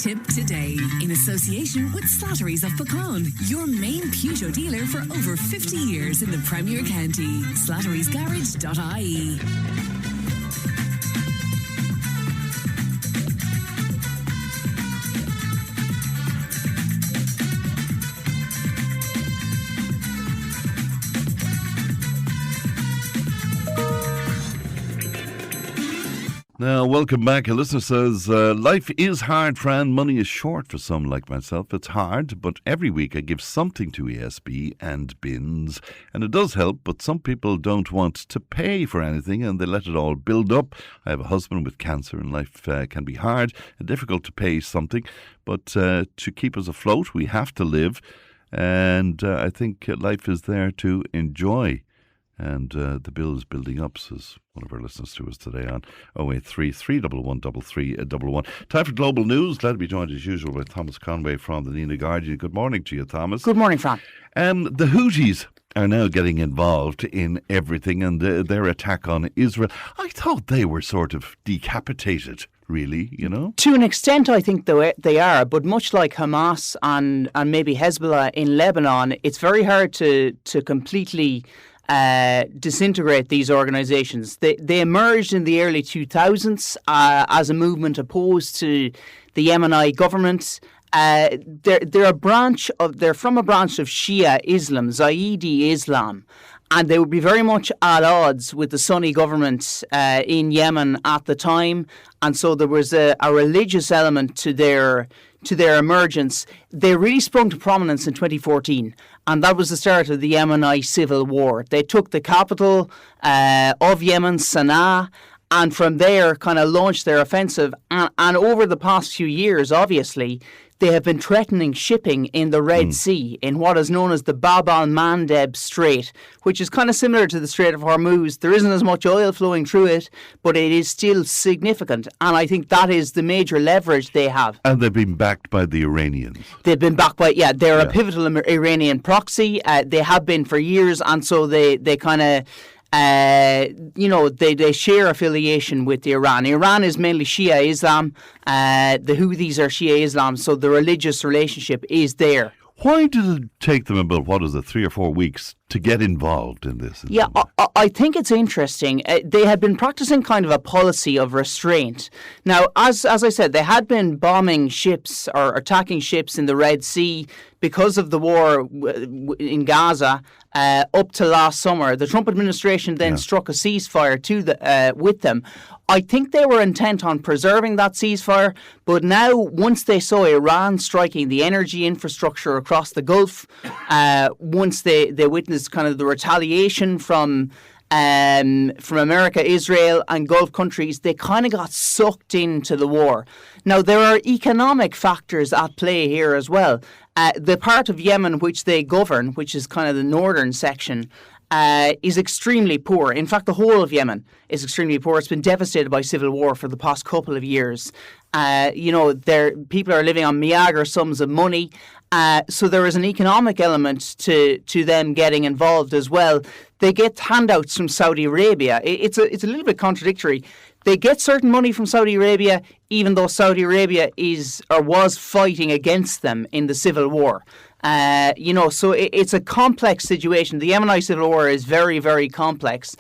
Tipp today in association with Slattery's of Pecan, your main Peugeot dealer for over 50 years in the Premier County. Slattery'sGarage.ie. Now, welcome back. A listener says, life is hard, Fran. Money is short for some like myself. It's hard, but every week I give something to ESB and bins. And it does help, but some people don't want to pay for anything and they let it all build up. I have a husband with cancer and life can be hard and difficult to pay something. But to keep us afloat, we have to live. And I think life is there to enjoy. And the bill is building up, says one of our listeners to us today on 083 311 3311. Time for global news. Glad to be joined as usual by Thomas Conway from the Nina Guardian. Good morning to you, Thomas. Good morning, Fran. The Houthis are now getting involved in everything and their attack on Israel. I thought they were sort of decapitated, really, you know? To an extent, I think they are, but much like Hamas and maybe Hezbollah in Lebanon, it's very hard to completely disintegrate these organisations. They emerged in the early 2000s as a movement opposed to the Yemeni government. They're from a branch of Shia Islam, Zaidi Islam, and they would be very much at odds with the Sunni government in Yemen at the time, and so there was a religious element to their emergence. They really sprung to prominence in 2014, and that was the start of the Yemeni civil war. They took the capital of Yemen, Sana'a, and from there kind of launched their offensive. And over the past few years, obviously, they have been threatening shipping in the Red Sea, in what is known as the Bab al-Mandeb Strait, which is kind of similar to the Strait of Hormuz. There isn't as much oil flowing through it, but it is still significant. And I think that is the major leverage they have. And they've been backed by the Iranians. They've been backed by, they're a pivotal Iranian proxy. They have been for years, and so they kind of... they share affiliation with Iran. Iran is mainly Shia Islam. The Houthis are Shia Islam, so the religious relationship is there. Why did it take them about, 3 or 4 weeks to get involved in this? I think it's interesting. They had been practicing kind of a policy of restraint. Now, as I said, they had been bombing ships or attacking ships in the Red Sea because of the war in Gaza up to last summer. The Trump administration then struck a ceasefire with them. I think they were intent on preserving that ceasefire, but now once they saw Iran striking the energy infrastructure across the Gulf, once they witnessed kind of the retaliation from America, Israel and Gulf countries, they kind of got sucked into the war. Now, there are economic factors at play here as well. The part of Yemen which they govern, which is kind of the northern section, is extremely poor. In fact, the whole of Yemen is extremely poor. It's been devastated by civil war for the past couple of years. People are living on meager sums of money. So there is an economic element to them getting involved as well. They get handouts from Saudi Arabia. It's a little bit contradictory. They get certain money from Saudi Arabia, even though Saudi Arabia was fighting against them in the civil war. So it's a complex situation. The Yemeni civil war is very, very complex.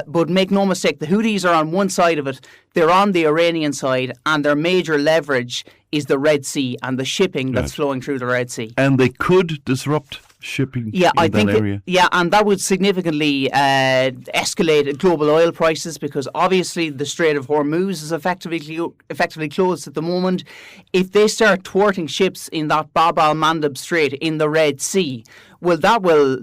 But make no mistake, the Houthis are on one side of it. They're on the Iranian side, and their major leverage is the Red Sea and the shipping that's flowing through the Red Sea. And they could disrupt shipping in that area? And that would significantly escalate global oil prices, because obviously the Strait of Hormuz is effectively closed at the moment. If they start thwarting ships in that Bab al-Mandeb Strait in the Red Sea, well, that will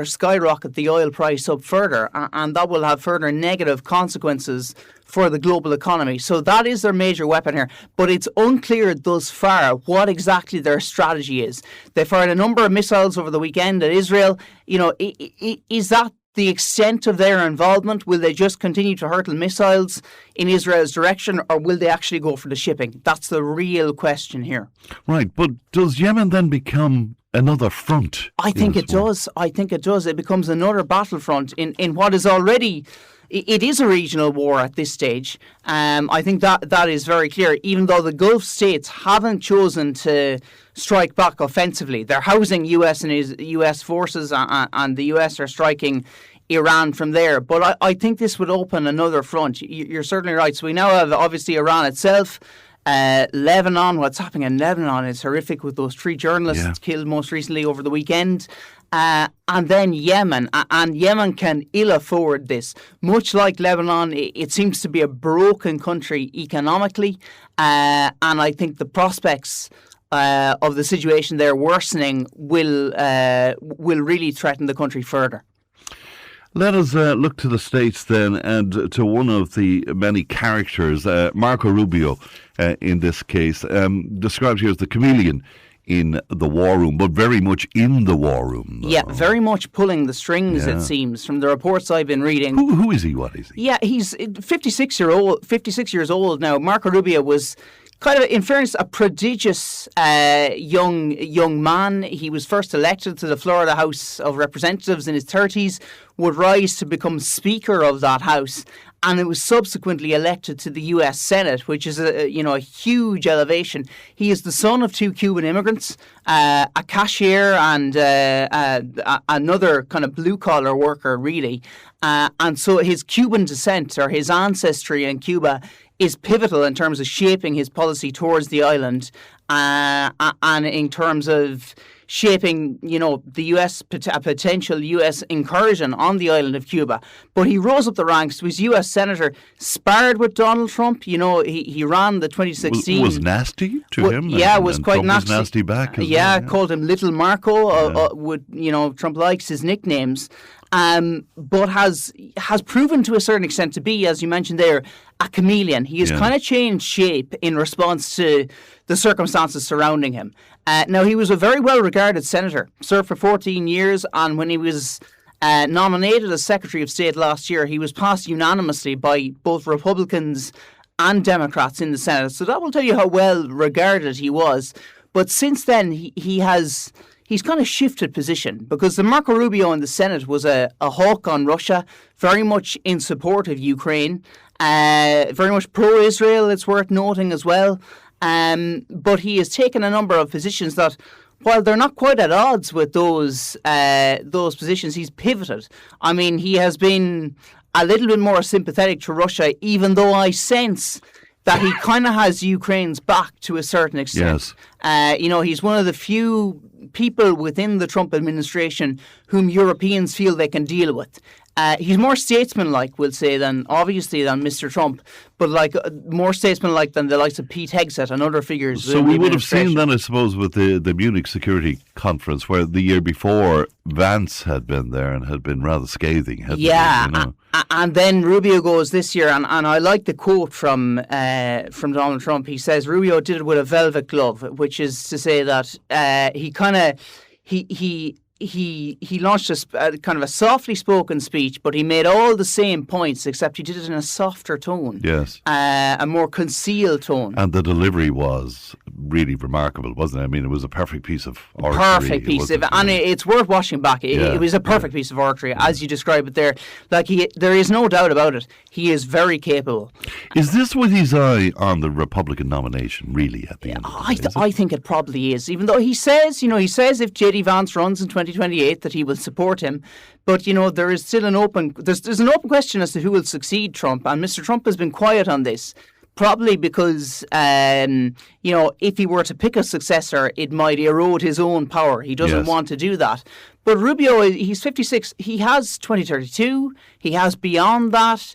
skyrocket the oil price up further, and that will have further negative consequences for the global economy. So that is their major weapon here. But it's unclear thus far what exactly their strategy is. They fired a number of missiles over the weekend at Israel. Is that the extent of their involvement? Will they just continue to hurtle missiles in Israel's direction, or will they actually go for the shipping? That's the real question here. Right, but does Yemen then become another front? I think it does. It becomes another battlefront in what is already it is a regional war at this stage. I think that is very clear, even though the Gulf states haven't chosen to strike back offensively. They're housing US forces, and the US are striking Iran from there. But I think this would open another front. You're certainly right. So we now have, obviously, Iran itself. Lebanon, what's happening in Lebanon is horrific, with those 3 journalists killed most recently over the weekend. And then Yemen, and Yemen can ill afford this. Much like Lebanon, it seems to be a broken country economically, and I think the prospects of the situation there worsening will really threaten the country further. Let us look to the States then, and to one of the many characters, Marco Rubio, in this case, described here as the chameleon in the war room, but very much in the war room, though. Yeah, very much pulling the strings, it seems, from the reports I've been reading. Who is he? What is he? Yeah, he's 56 years old now. Marco Rubio was kind of, in fairness, a prodigious young man. He was first elected to the Florida House of Representatives in his 30s, would rise to become Speaker of that House, and it was subsequently elected to the U.S. Senate, which is a huge elevation. He is the son of 2 Cuban immigrants, a cashier and another kind of blue-collar worker, really. And so his Cuban descent, or his ancestry in Cuba, is pivotal in terms of shaping his policy towards the island, and in terms of shaping, the US, a potential US incursion on the island of Cuba. But he rose up the ranks. He was US Senator, sparred with Donald Trump. He ran the 2016. Was nasty to him. Yeah, was quite Trump nasty. Was nasty back. Well, called him Little Marco. Trump likes his nicknames. But has proven to a certain extent to be, as you mentioned there, a chameleon. He has kind of changed shape in response to the circumstances surrounding him. Now, he was a very well-regarded senator, served for 14 years, and when he was nominated as Secretary of State last year, he was passed unanimously by both Republicans and Democrats in the Senate. So that will tell you how well-regarded he was. But since then, he's kind of shifted position, because the Marco Rubio in the Senate was a hawk on Russia, very much in support of Ukraine, very much pro-Israel, it's worth noting as well. But he has taken a number of positions that, while they're not quite at odds with those positions, he's pivoted. I mean, he has been a little bit more sympathetic to Russia, even though I sense that he kind of has Ukraine's back to a certain extent. Yes. He's one of the few people within the Trump administration whom Europeans feel they can deal with. He's more statesmanlike, we'll say, than Mr. Trump, but more statesmanlike than the likes of Pete Hegseth and other figures. So we would have seen then, I suppose, with the Munich Security Conference, where the year before Vance had been there and had been rather scathing. And then Rubio goes this year, and I like the quote from Donald Trump. He says Rubio did it with a velvet glove, which is to say that he launched a kind of a softly spoken speech, but he made all the same points, except he did it in a softer tone. Yes. A more concealed tone. And the delivery was really remarkable, wasn't it? I mean, it was a perfect piece of oratory. Perfect piece of, and it's worth watching back. It was a perfect piece of oratory, as you describe it there. There is no doubt about it. He is very capable. Is this with his eye on the Republican nomination, really, at the end of the day? I think it probably is, even though he says if J.D. Vance runs in 2028 that he will support him. But, there is still an open question as to who will succeed Trump, and Mr. Trump has been quiet on this. Probably because, if he were to pick a successor, it might erode his own power. He doesn't want to do that. But Rubio, he's 56. He has 2032. He has beyond that.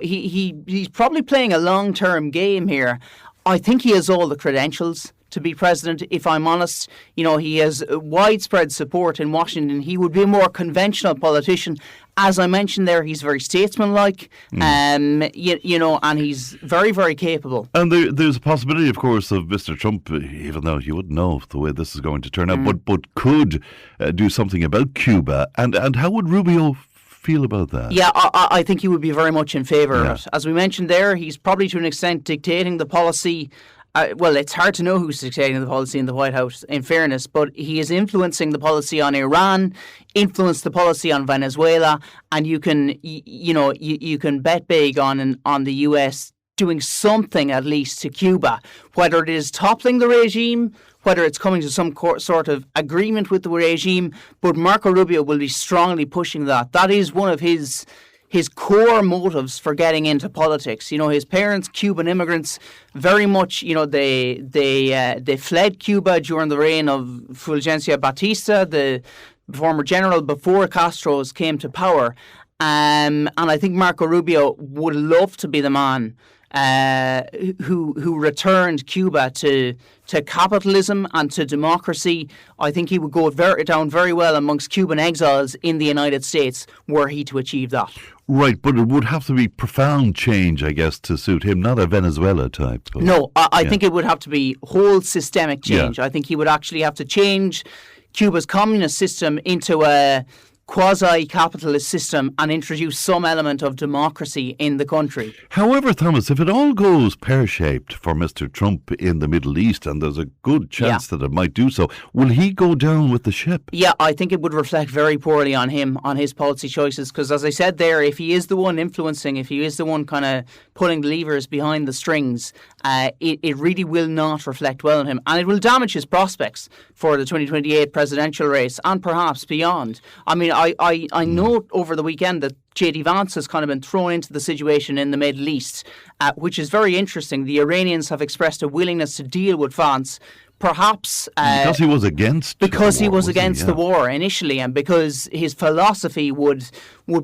He's probably playing a long-term game here. I think he has all the credentials to be president, if I'm honest. He has widespread support in Washington. He would be a more conventional politician. As I mentioned there, he's very statesmanlike, and he's very, very capable. And there's a possibility, of course, of Mr. Trump, even though you wouldn't know the way this is going to turn out, but could do something about Cuba. And how would Rubio feel about that? Yeah, I think he would be very much in favour of it. As we mentioned there, he's probably to an extent dictating the policy well, it's hard to know who's dictating the policy in the White House, in fairness, but he is influencing the policy on Iran, influenced the policy on Venezuela, and you can bet big on the US doing something at least to Cuba, whether it is toppling the regime, whether it's coming to some sort of agreement with the regime, but Marco Rubio will be strongly pushing that. That is one of his core motives for getting into politics. His parents, Cuban immigrants, very much, they fled Cuba during the reign of Fulgencio Batista, the former general before Castro's came to power. And I think Marco Rubio would love to be the man who returned Cuba to capitalism and to democracy. I think he would go down very well amongst Cuban exiles in the United States were he to achieve that. Right, but it would have to be profound change, I guess, to suit him, not a Venezuela type. No, I think it would have to be whole systemic change. I think he would actually have to change Cuba's communist system into a quasi-capitalist system and introduce some element of democracy in the country. However, Thomas, if it all goes pear-shaped for Mr. Trump in the Middle East, and there's a good chance that it might do so, will he go down with the ship? Yeah, I think it would reflect very poorly on him, on his policy choices, because as I said there, if he is the one influencing, if he is the one kind of pulling the levers behind the strings, it really will not reflect well on him, and it will damage his prospects for the 2028 presidential race and perhaps beyond. I mean, I know over the weekend that J.D. Vance has kind of been thrown into the situation in the Middle East, which is very interesting. The Iranians have expressed a willingness to deal with Vance, perhaps because he was against the war initially, and because his philosophy would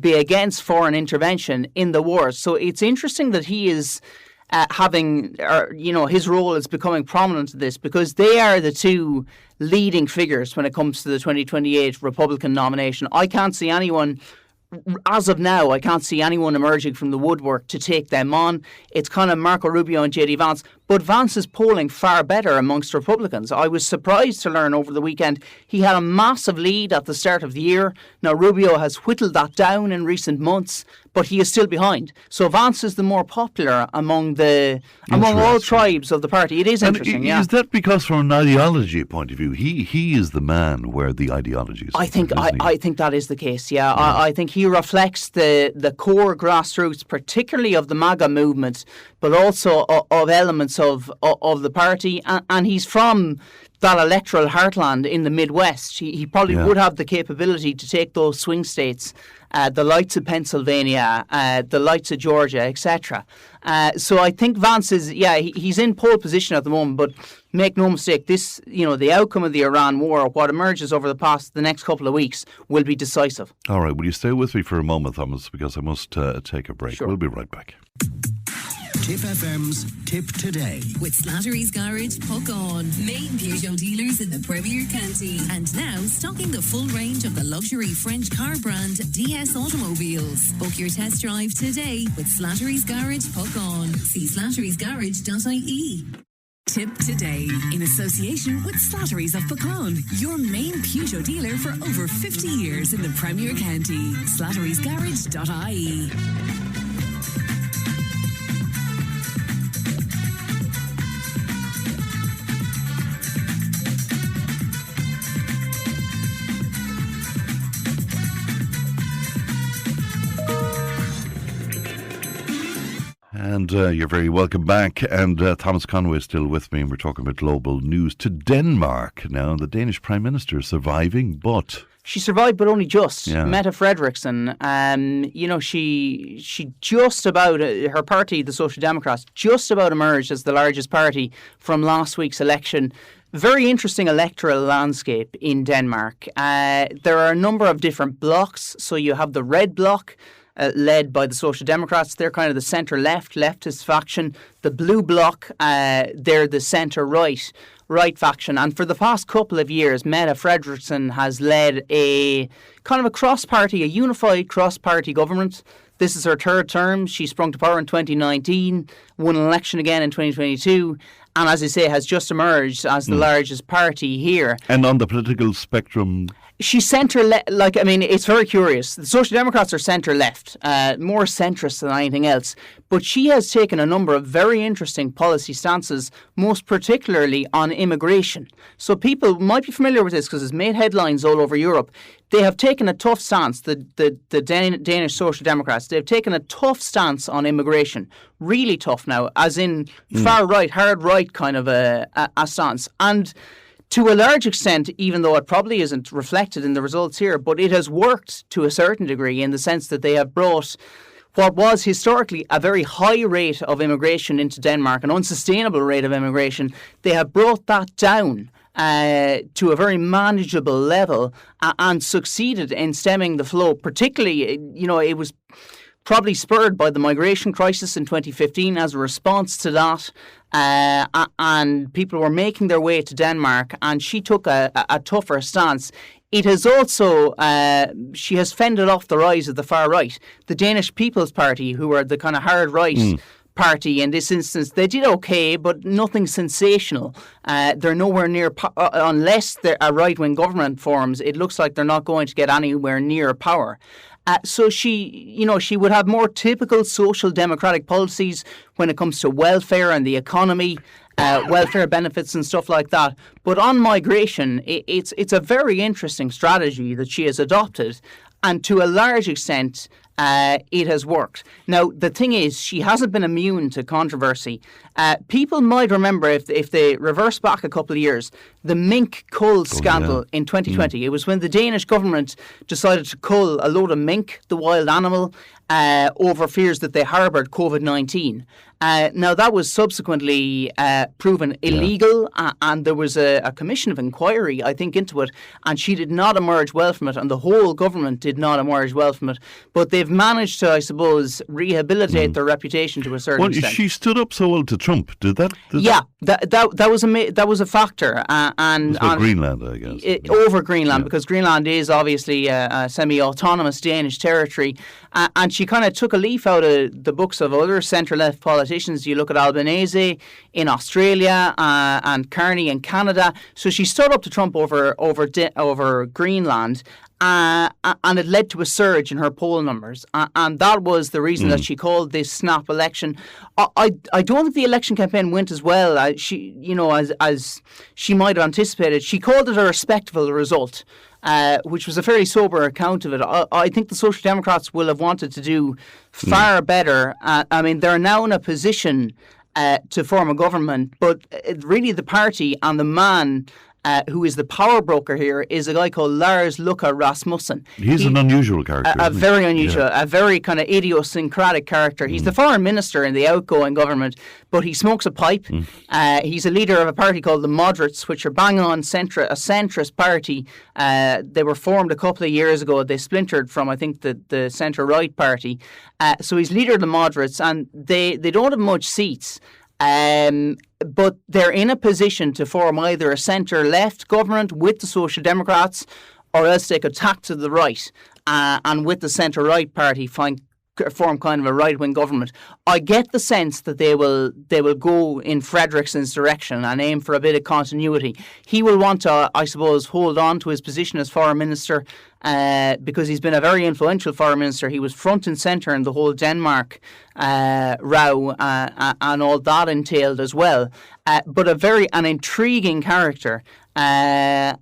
be against foreign intervention in the war. So it's interesting that he is his role is becoming prominent in this, because they are the two leading figures when it comes to the 2028 Republican nomination. I can't see anyone, as of now, emerging from the woodwork to take them on. It's kind of Marco Rubio and J.D. Vance. But Vance is polling far better amongst Republicans. I was surprised to learn over the weekend he had a massive lead at the start of the year. Now, Rubio has whittled that down in recent months, but he is still behind. So Vance is the more popular among all tribes of the party. It is interesting, Is that because from an ideology point of view, he is the man where the ideology is? I think that is the case, yeah. I think he reflects the core grassroots, particularly of the MAGA movement, but also of elements of the party, and he's from that electoral heartland in the Midwest. He probably would have the capability to take those swing states, the likes of Pennsylvania, the likes of Georgia, etc. So I think Vance is, he's in pole position at the moment, but make no mistake, this, the outcome of the Iran war, what emerges over the next couple of weeks, will be decisive. All right, will you stay with me for a moment, Thomas, because I must take a break. Sure. We'll be right back. Tipp FM's Tip Today. With Slattery's Garage, Puck On. Main Peugeot dealers in the Premier County. And now stocking the full range of the luxury French car brand DS Automobiles. Book your test drive today with Slattery's Garage, Puck On. See slatterysgarage.ie. Tip Today, in association with Slattery's of Pecan, your main Peugeot dealer for over 50 years in the Premier County. slatterysgarage.ie. And you're very welcome back. And Thomas Conway is still with me, and we're talking about global news to Denmark. Now, the Danish Prime Minister is surviving, but... She survived, but only just. Mette Frederiksen, she just about, her party, the Social Democrats, just about emerged as the largest party from last week's election. Very interesting electoral landscape in Denmark. There are a number of different blocks. So you have the Red Bloc, led by the Social Democrats. They're kind of the centre-left, leftist faction. The Blue Bloc, they're the centre-right faction. And for the past couple of years, Mette Frederiksen has led a kind of a unified cross-party government. This is her third term. She sprung to power in 2019, won an election again in 2022, and as I say, has just emerged as the largest party here. And on the political spectrum... She's centre-left. It's very curious. The Social Democrats are centre-left, more centrist than anything else. But she has taken a number of very interesting policy stances, most particularly on immigration. So people might be familiar with this because it's made headlines all over Europe. They have taken a tough stance, the Danish Social Democrats. They've taken a tough stance on immigration, really tough now, as in far right, hard right kind of a stance. And to a large extent, even though it probably isn't reflected in the results here, but it has worked to a certain degree in the sense that they have brought what was historically a very high rate of immigration into Denmark, an unsustainable rate of immigration. They have brought that down to a very manageable level and succeeded in stemming the flow. Particularly, it was probably spurred by the migration crisis in 2015 as a response to that. And people were making their way to Denmark, and she took a tougher stance. It has also, she has fended off the rise of the far right. The Danish People's Party, who are the kind of hard right party in this instance, they did okay, but nothing sensational. They're nowhere near, unless a right-wing government forms, it looks like they're not going to get anywhere near power. So she would have more typical social democratic policies when it comes to welfare and the economy, welfare benefits and stuff like that. But on migration, it's a very interesting strategy that she has adopted, and to a large extent, it has worked. Now, the thing is, she hasn't been immune to controversy. People might remember, if they reverse back a couple of years, the mink cull scandal in 2020. It was when the Danish government decided to cull a load of mink, the wild animal, over fears that they harboured COVID-19. Now, that was subsequently proven illegal, and there was a commission of inquiry, I think, into it, and she did not emerge well from it, and the whole government did not emerge well from it. But they've managed to, I suppose, rehabilitate their reputation to a certain extent. She stood up so well to Trump, did that? That was a factor. And on Greenland, I guess. Over Greenland, because Greenland is obviously a semi-autonomous Danish territory. And she kind of took a leaf out of the books of other centre-left politicians. You look at Albanese in Australia and Carney in Canada. So she stood up to Trump over Greenland. And it led to a surge in her poll numbers, and that was the reason that she called this snap election. I don't think the election campaign went as well as she might have anticipated. She called it a respectable result, which was a fairly sober account of it. I think the Social Democrats will have wanted to do far better. They're now in a position to form a government, but really the party and the man who is the power broker here is a guy called Lars Løkke Rasmussen. He's an unusual character. A very unusual, a very kind of idiosyncratic character. He's the foreign minister in the outgoing government, but he smokes a pipe. He's a leader of a party called the Moderates, which are bang on a centrist party. They were formed a couple of years ago. They splintered from, I think, the centre-right party. So he's leader of the Moderates, and they don't have much seats. But they're in a position to form either a centre-left government with the Social Democrats, or else they could tack to the right and with the centre-right party form kind of a right-wing government. I get the sense that they will go in Fredriksson's direction and aim for a bit of continuity. He will want to, I suppose, hold on to his position as foreign minister because he's been a very influential foreign minister. He was front and centre in the whole Denmark row and all that entailed as well. But an intriguing character. And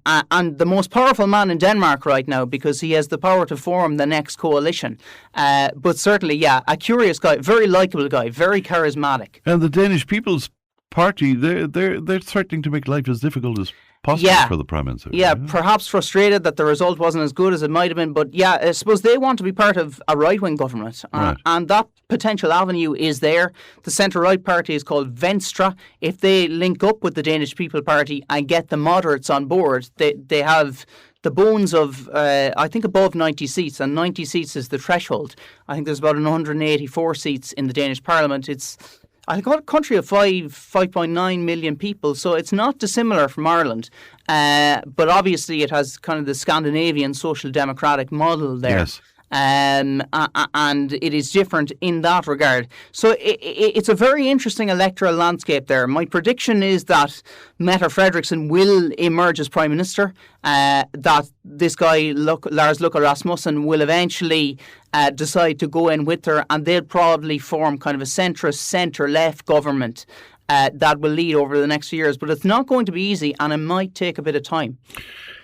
the most powerful man in Denmark right now, because he has the power to form the next coalition. But certainly, a curious guy, very likeable guy, very charismatic. And the Danish People's Party, they're threatening to make life as difficult as possible for the Prime Minister. Yeah, perhaps frustrated that the result wasn't as good as it might have been. But I suppose they want to be part of a right-wing government. And that potential avenue is there. The centre-right party is called Venstre. If they link up with the Danish People Party and get the moderates on board, they have the bones of, I think, above 90 seats. And 90 seats is the threshold. I think there's about 184 seats in the Danish Parliament. It's a country of 5.9 million people, so it's not dissimilar from Ireland. But obviously it has kind of the Scandinavian social democratic model there. Yes. and it is different in that regard. So it's a very interesting electoral landscape there. My prediction is that Mette Frederiksen will emerge as Prime Minister, that this guy, Lars Løkke Rasmussen, will eventually decide to go in with her, and they'll probably form kind of a centrist, centre-left government that will lead over the next few years. But it's not going to be easy, and it might take a bit of time.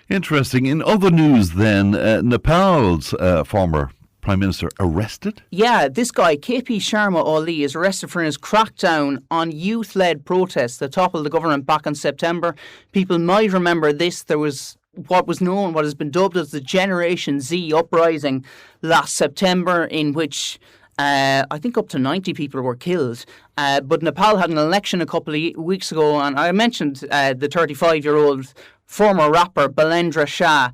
Interesting. In other news then, Nepal's former Prime Minister arrested? Yeah, this guy, KP Sharma Oli, is arrested for his crackdown on youth-led protests that toppled the government back in September. People might remember this. There was what has been dubbed as the Generation Z uprising last September, in which I think up to 90 people were killed. But Nepal had an election a couple of weeks ago, and I mentioned the 35-year-old former rapper Balendra Shah.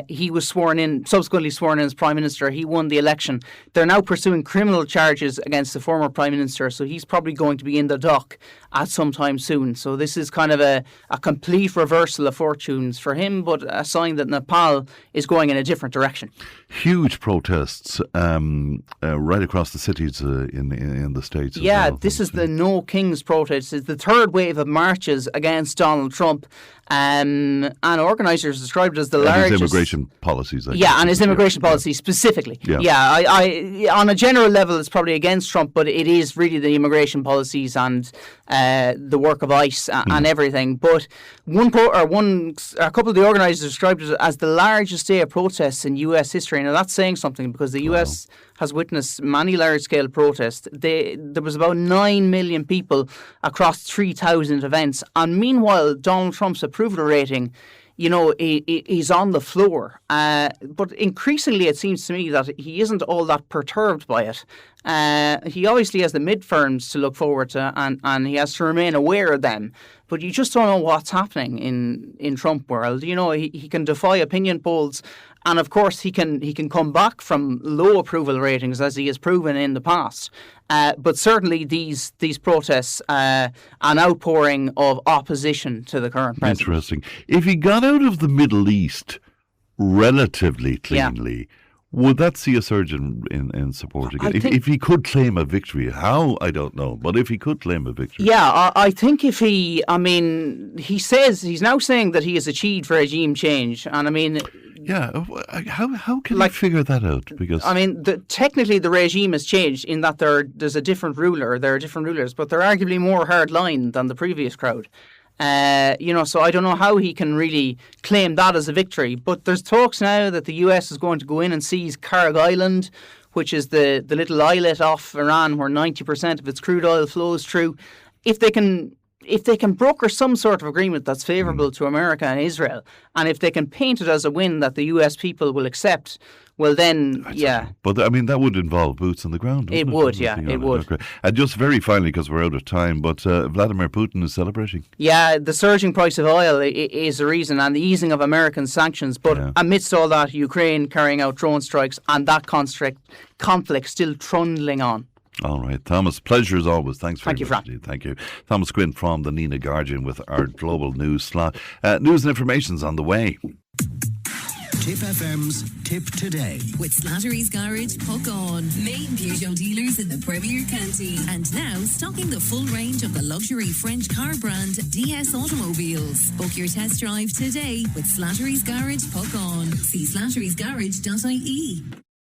He was subsequently sworn in as Prime Minister. He won the election. They're now pursuing criminal charges against the former Prime Minister, so he's probably going to be in the dock at some time soon. So this is kind of a complete reversal of fortunes for him, but a sign that Nepal is going in a different direction. Huge protests right across the cities in the States. Yeah, this is the No Kings protest. It's the third wave of marches against Donald Trump. And organisers described it as the largest. His immigration policies. And his immigration policy specifically. I on a general level, it's probably against Trump, but it is really the immigration policies and the work of ICE and everything. But a couple of the organisers described it as the largest day of protests in US history. Now that's saying something, because the US has witnessed many large-scale protests. There was about 9 million people across 3,000 events. And meanwhile, Donald Trump's approval rating, he's on the floor. But increasingly, it seems to me that he isn't all that perturbed by it. He obviously has the midterms to look forward to, and he has to remain aware of them. But you just don't know what's happening in Trump world. He can defy opinion polls. And of course, he can come back from low approval ratings, as he has proven in the past. But certainly these protests, an outpouring of opposition to the current president. Interesting. If he got out of the Middle East relatively cleanly, would that see a surge in support again? If he could claim a victory, how, I don't know, but if he could claim a victory. Yeah, I think if he's now saying that he has achieved regime change, and yeah, how can you figure that out? Because technically the regime has changed in that there's a different ruler. There are different rulers, but they're arguably more hard-line than the previous crowd. So I don't know how he can really claim that as a victory. But there's talks now that the US is going to go in and seize Karg Island, which is the little islet off Iran where 90% of its crude oil flows through. If they can broker some sort of agreement that's favourable to America and Israel, and if they can paint it as a win that the US people will accept, well then, But that would involve boots on the ground, wouldn't it? It would. Okay. And just very finally, because we're out of time, but Vladimir Putin is celebrating. Yeah, the surging price of oil is the reason, and the easing of American sanctions. But amidst all that, Ukraine carrying out drone strikes, and that conflict still trundling on. All right, Thomas, pleasure as always. Thanks very much. Thank you, Thank you. Thomas Quinn from the Nina Guardian with our global news slot. News and information's on the way. Tipp FM's Tip Today. With Slattery's Garage, Puck On. Main Peugeot dealers in the Premier County. And now stocking the full range of the luxury French car brand DS Automobiles. Book your test drive today with Slattery's Garage, Puck On. See slatterysgarage.ie.